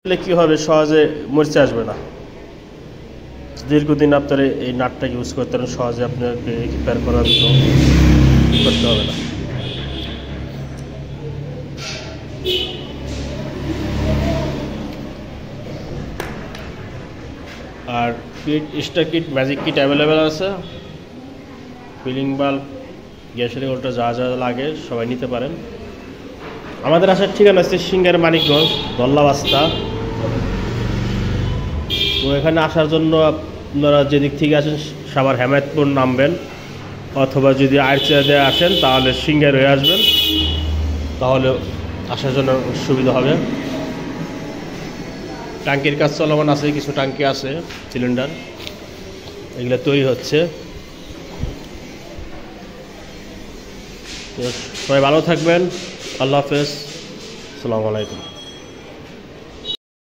তাহলে কি হবে, সহজে মরিচা আসবে না। দীর্ঘদিন আপনার এই নাটটা ইউজ করতে পারেন, সহজে আপনাকে রিপেয়ার করার জন্য করতে হবে না। আর kit star kit magic kit available আছে। ফিলিং বাল্ব, গ্যাসের ওটা যা যা লাগে সবাই নিতে পারেন। আমাদের আসার ঠিকানা হচ্ছে সিঙ্গার মানিকগঞ্জ দল্লাবাস্তা। তো এখানে আসার জন্য আপনারা যেদিক থেকে আসেন সাভার হেমায়তপুর নামবেন, অথবা যদি আইরচিয়া দিয়ে আসেন তাহলে সিঙ্গার হয়ে আসবেন, তাহলে আসার জন্য সুবিধা হবে। ট্যাঙ্কির কাজ চলমান আছে, কিছু ট্যাঙ্কি আছে সিলিন্ডার, এগুলো তৈরি হচ্ছে। তো সবাই ভালো থাকবেন, আল্লাহ হাফেজ, আসসালামু আলাইকুম।